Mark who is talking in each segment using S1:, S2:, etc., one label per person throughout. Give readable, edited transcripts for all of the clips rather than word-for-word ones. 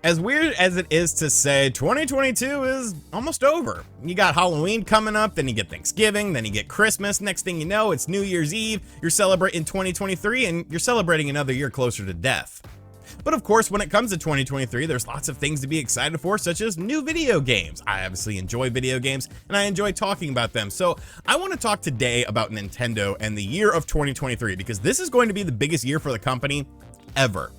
S1: As weird as it is to say, 2022 is almost over. You got Halloween coming up, then you get Thanksgiving, then you get Christmas. Next thing you know, it's New Year's Eve. You're celebrating 2023 and you're celebrating another year closer to death. But of course, when it comes to 2023, there's lots of things to be excited for, such as new video games. I obviously enjoy video games and I enjoy talking about them. So I want to talk today about Nintendo and the year of 2023, because this is going to be the biggest year for the company ever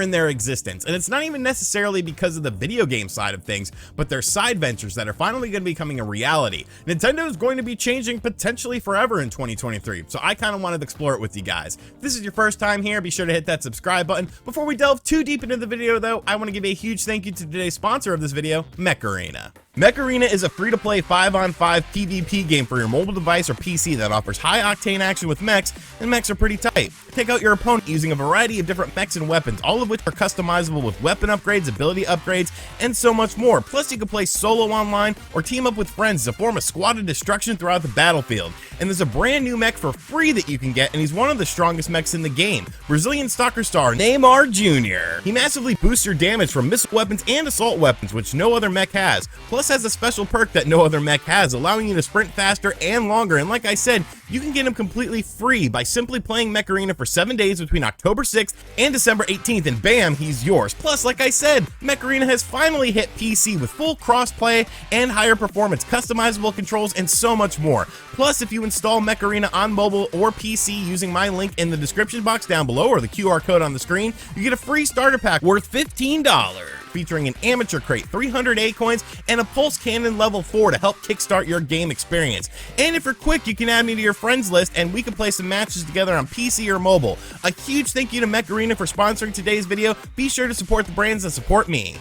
S1: in their existence. And it's not even necessarily because of the video game side of things, but their side ventures that are finally going to be becoming a reality. Nintendo is going to be changing potentially forever in 2023. So I kind of wanted to explore it with you guys. If this is your first time here, be sure to hit that subscribe button. Before we delve too deep into the video though, I want to give a huge thank you to today's sponsor of this video, Mech Arena. Mech Arena is a free-to-play 5-on-5 PvP game for your mobile device or PC that offers high-octane action with mechs, and mechs are pretty tight. Take out your opponent using a variety of different mechs and weapons, all of which are customizable with weapon upgrades, ability upgrades, and so much more. Plus, you can play solo online or team up with friends to form a squad of destruction throughout the battlefield. And there's a brand new mech for free that you can get, and he's one of the strongest mechs in the game, Brazilian soccer star Neymar Jr. He massively boosts your damage from missile weapons and assault weapons, which no other mech has. Plus has a special perk that no other mech has, allowing you to sprint faster and longer. And like I said, you can get him completely free by simply playing Mech Arena for 7 days between October 6th and December 18th, and bam, he's yours. Plus, like I said, Mech Arena has finally hit PC with full cross-play and higher performance, customizable controls, and so much more. Plus, if you install Mech Arena on mobile or PC using my link in the description box down below or the QR code on the screen, you get a free starter pack worth $15, featuring an amateur crate, 300 A-coins, and a pulse cannon level 4 to help kickstart your game experience. And if you're quick, you can add me to your friends list and we can play some matches together on PC or mobile. A huge thank you to Mech Arena for sponsoring today's video. Be sure to support the brands that support me.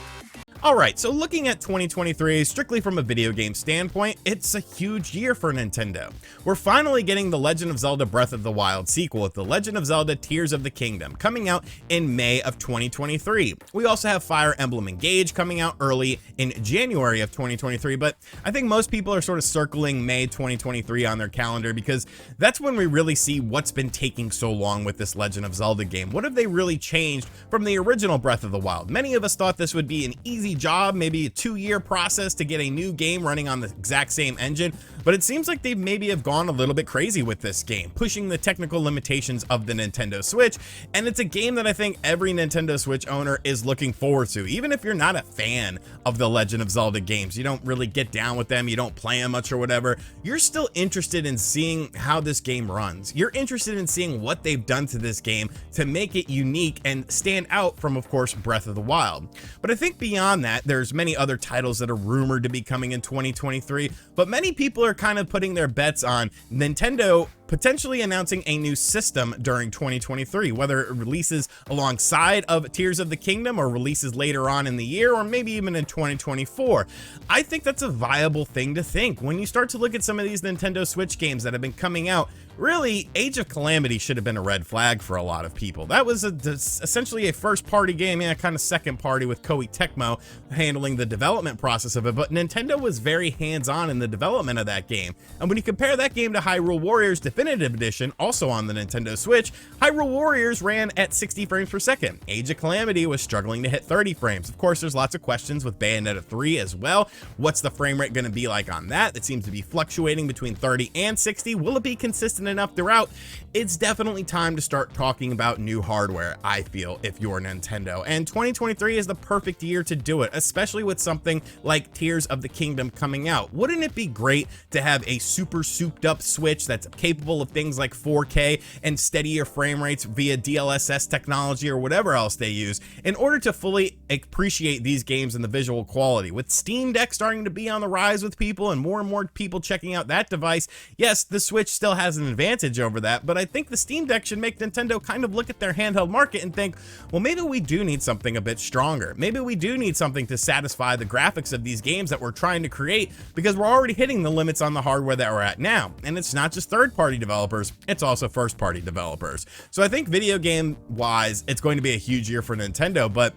S1: Alright, so looking at 2023 strictly from a video game standpoint, it's a huge year for Nintendo. We're finally getting The Legend of Zelda Breath of the Wild sequel with The Legend of Zelda Tears of the Kingdom coming out in May of 2023. We also have Fire Emblem Engage coming out early in January of 2023, but I think most people are sort of circling May 2023 on their calendar because that's when we really see what's been taking so long with this Legend of Zelda game. What have they really changed from the original Breath of the Wild? Many of us thought this would be an easy job, maybe a 2-year process to get a new game running on the exact same engine, but it seems like they maybe have gone a little bit crazy with this game, pushing the technical limitations of the Nintendo Switch, and it's a game that I think every Nintendo Switch owner is looking forward to. Even if you're not a fan of the Legend of Zelda games, you don't really get down with them, you don't play them much or whatever, you're still interested in seeing how this game runs. You're interested in seeing what they've done to this game to make it unique and stand out from, of course, Breath of the Wild. But I think beyond that, there's many other titles that are rumored to be coming in 2023, but many people are kind of putting their bets on Nintendo potentially announcing a new system during 2023, whether it releases alongside of Tears of the Kingdom or releases later on in the year, or maybe even in 2024. I think that's a viable thing to think. When you start to look at some of these Nintendo Switch games that have been coming out, really, Age of Calamity should have been a red flag for a lot of people. That was essentially a first-party game, yeah, kind of second-party with Koei Tecmo handling the development process of it, but Nintendo was very hands-on in the development of that game. And when you compare that game to Hyrule Warriors Definitive Edition, also on the Nintendo Switch, Hyrule Warriors ran at 60 frames per second. Age of Calamity was struggling to hit 30 frames. Of course, there's lots of questions with Bayonetta 3 as well. What's the frame rate going to be like on that? It seems to be fluctuating between 30 and 60. Will it be consistent enough throughout? It's definitely time to start talking about new hardware, I feel, if you're Nintendo. And 2023 is the perfect year to do it, especially with something like Tears of the Kingdom coming out. Wouldn't it be great to have a super souped up Switch that's capable of things like 4K and steadier frame rates via DLSS technology or whatever else they use in order to fully appreciate these games and the visual quality? With Steam Deck starting to be on the rise with people and more people checking out that device, yes, the Switch still has an advantage over that, but I think the Steam Deck should make Nintendo kind of look at their handheld market and think, well, maybe we do need something a bit stronger. Maybe we do need something to satisfy the graphics of these games that we're trying to create, because we're already hitting the limits on the hardware that we're at now. And it's not just third-party developers, it's also first-party developers. So I think video game wise, it's going to be a huge year for Nintendo, but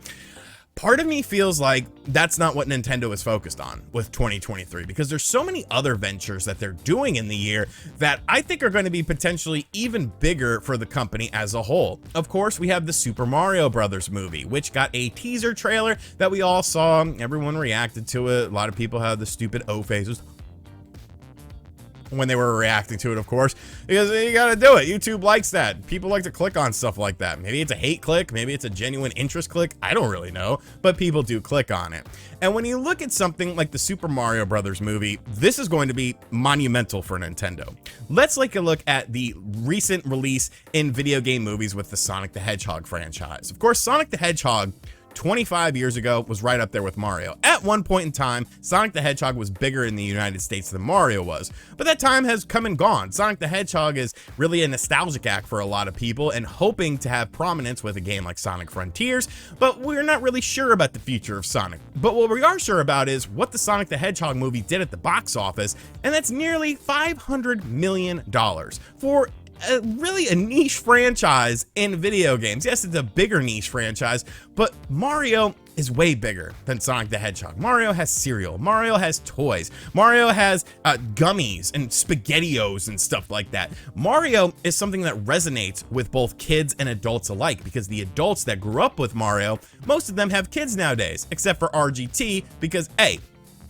S1: part of me feels like that's not what Nintendo is focused on with 2023, because there's so many other ventures that they're doing in the year that I think are going to be potentially even bigger for the company as a whole. Of course, we have the Super Mario Brothers movie, which got a teaser trailer that we all saw. Everyone reacted to it. A lot of people had the stupid O faces when they were reacting to it, of course, because you gotta do it. YouTube likes that. People like to click on stuff like that. Maybe it's a hate click, maybe it's a genuine interest click, I don't really know, but people do click on it. And when you look at something like the Super Mario Brothers movie, this is going to be monumental for Nintendo. Let's take a look at the recent release in video game movies with the Sonic the Hedgehog franchise. Of course, Sonic the Hedgehog 25 years ago was right up there with Mario. At one point in time, Sonic the Hedgehog was bigger in the United States than Mario was, but that time has come and gone. Sonic the Hedgehog is really a nostalgic act for a lot of people and hoping to have prominence with a game like Sonic Frontiers, but we're not really sure about the future of Sonic. But what we are sure about is what the Sonic the Hedgehog movie did at the box office, and that's nearly $500 million for really a niche franchise in video games. Yes, it's a bigger niche franchise, but Mario is way bigger than Sonic the Hedgehog. Mario has cereal, Mario has toys, Mario has gummies and SpaghettiOs and stuff like that. Mario is something that resonates with both kids and adults alike, because the adults that grew up with Mario, most of them have kids nowadays, except for RGT, because hey,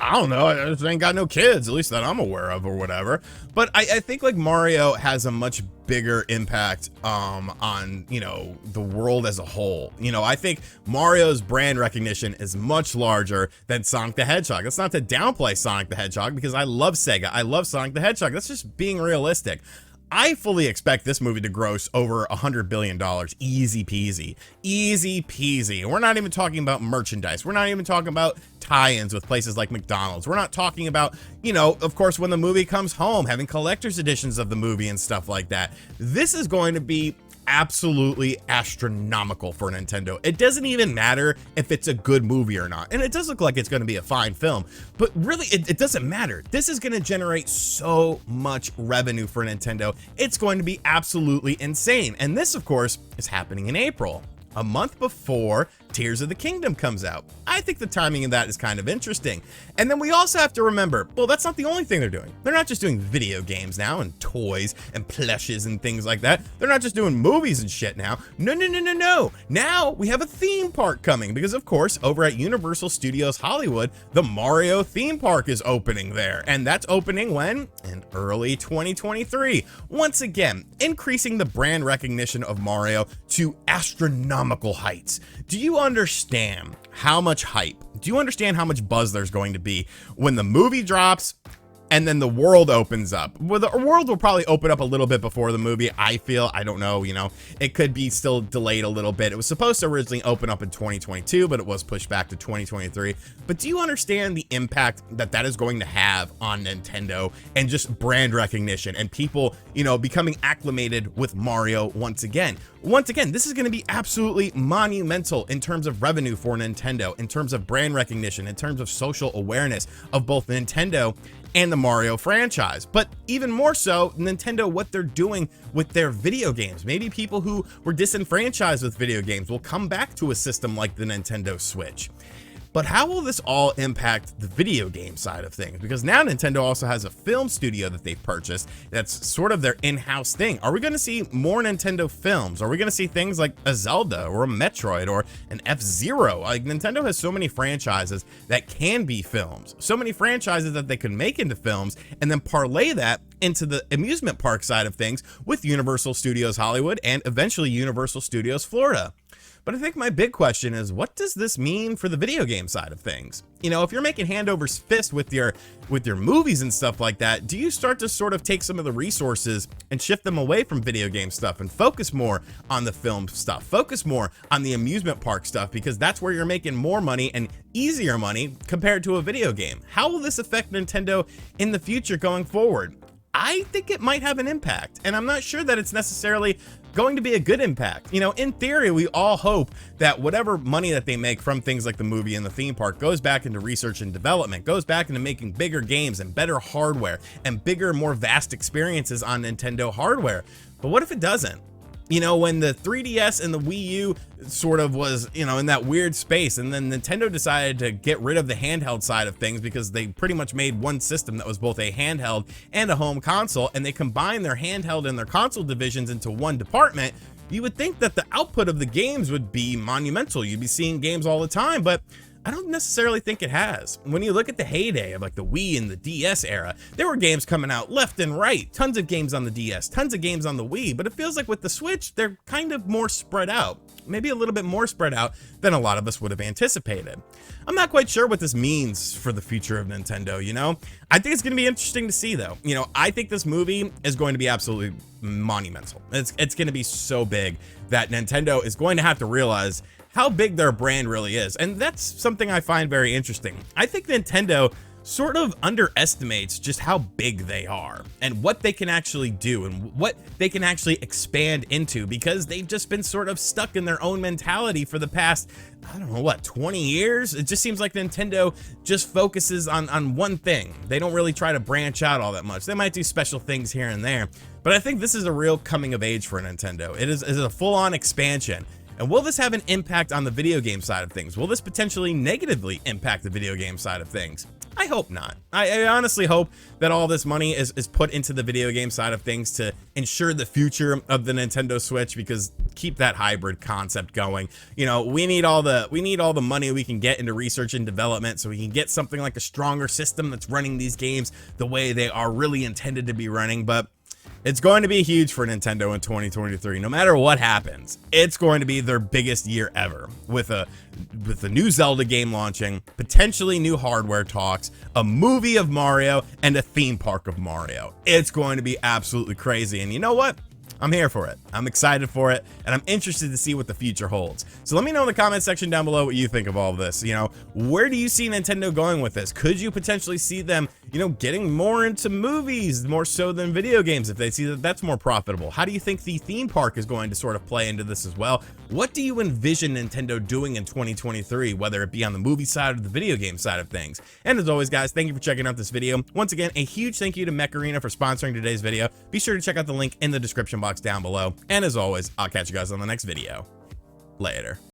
S1: I don't know, I just ain't got no kids, at least that I'm aware of or whatever. But I think like Mario has a much bigger impact on, you know, the world as a whole. You know, I think Mario's brand recognition is much larger than Sonic the Hedgehog. That's not to downplay Sonic the Hedgehog, because I love Sega, I love Sonic the Hedgehog. That's just being realistic. I fully expect this movie to gross over $100 billion. Easy peasy. Easy peasy. We're not even talking about merchandise. We're not even talking about tie-ins with places like McDonald's. We're not talking about, you know, of course, when the movie comes home, having collector's editions of the movie and stuff like that. This is going to be absolutely astronomical for Nintendo. It doesn't even matter if it's a good movie or not, and it does look like it's going to be a fine film, but really it doesn't matter. This is going to generate so much revenue for Nintendo. It's going to be absolutely insane. And this, of course, is happening in April, a month before Tears of the Kingdom comes out. I think the timing of that is kind of interesting. And then we also have to remember, well, that's not the only thing they're doing. They're not just doing video games now and toys and plushes and things like that. They're not just doing movies and shit now. No, no, no, no, no. Now we have a theme park coming, because of course, over at Universal Studios Hollywood, the Mario theme park is opening there. And that's opening when? In early 2023. Once again, increasing the brand recognition of Mario to astronomical heights. Do you understand how much hype? Do you understand how much buzz there's going to be when the movie drops and then the world opens up? Well, the world will probably open up a little bit before the movie, I feel. I don't know, you know, it could be still delayed a little bit. It was supposed to originally open up in 2022, but it was pushed back to 2023. But do you understand the impact that that is going to have on Nintendo and just brand recognition and people, you know, becoming acclimated with Mario once again? Once again, this is going to be absolutely monumental in terms of revenue for Nintendo, in terms of brand recognition, in terms of social awareness of both Nintendo and the Mario franchise. But even more so, Nintendo, what they're doing with their video games. Maybe people who were disenfranchised with video games will come back to a system like the Nintendo Switch. But how will this all impact the video game side of things? Because now Nintendo also has a film studio that they've purchased that's sort of their in-house thing. Are we going to see more Nintendo films? Are we going to see things like a Zelda or a Metroid or an F-Zero? Like, Nintendo has so many franchises that can be films, so many franchises that they can make into films and then parlay that into the amusement park side of things with Universal Studios Hollywood and eventually Universal Studios Florida. But I think my big question is, what does this mean for the video game side of things? You know, if you're making hand over fist with your movies and stuff like that, do you start to sort of take some of the resources and shift them away from video game stuff and focus more on the film stuff, focus more on the amusement park stuff, because that's where you're making more money and easier money compared to a video game? How will this affect Nintendo in the future going forward? I think it might have an impact, and I'm not sure that it's necessarily going to be a good impact. You know, in theory, we all hope that whatever money that they make from things like the movie and the theme park goes back into research and development, goes back into making bigger games and better hardware and bigger, more vast experiences on Nintendo hardware. But what if it doesn't? You know, when the 3DS and the Wii U sort of was, you know, in that weird space, and then Nintendo decided to get rid of the handheld side of things because they pretty much made one system that was both a handheld and a home console, and they combined their handheld and their console divisions into one department. You would think that the output of the games would be monumental. You'd be seeing games all the time, but I don't necessarily think it has. When you look at the heyday of like the Wii and the DS era, there were games coming out left and right, tons of games on the DS, tons of games on the Wii, but it feels like with the Switch, they're kind of more spread out, maybe a little bit more spread out than a lot of us would have anticipated. I'm not quite sure what this means for the future of Nintendo, you know? I think it's going to be interesting to see though. You know, I think this movie is going to be absolutely monumental. It's going to be so big that Nintendo is going to have to realize how big their brand really is. And that's something I find very interesting. I think Nintendo sort of underestimates just how big they are and what they can actually do and what they can actually expand into, because they've just been sort of stuck in their own mentality for the past, I don't know, what, 20 years? It just seems like Nintendo just focuses on one thing. They don't really try to branch out all that much. They might do special things here and there, but I think this is a real coming of age for Nintendo. It is a full-on expansion. And will this have an impact on the video game side of things? Will this potentially negatively impact the video game side of things? I hope not. I honestly hope that all this money is put into the video game side of things to ensure the future of the Nintendo Switch, because keep that hybrid concept going. You know, we need all the money we can get into research and development so we can get something like a stronger system that's running these games the way they are really intended to be running. But it's going to be huge for Nintendo in 2023. No matter what happens, it's going to be their biggest year ever, with a new Zelda game launching, potentially new hardware talks, a movie of Mario, and a theme park of Mario. It's going to be absolutely crazy. And you know what? I'm here for it. I'm excited for it, and I'm interested to see what the future holds. So let me know in the comment section down below what you think of all of this. You know, where do you see Nintendo going with this? Could you potentially see them, you know, getting more into movies, more so than video games, if they see that that's more profitable? How do you think the theme park is going to sort of play into this as well? What do you envision Nintendo doing in 2023, whether it be on the movie side or the video game side of things? And as always, guys, thank you for checking out this video. Once again, a huge thank you to Mech Arena for sponsoring today's video. Be sure to check out the link in the description box down below. And as always, I'll catch you guys on the next video. Later.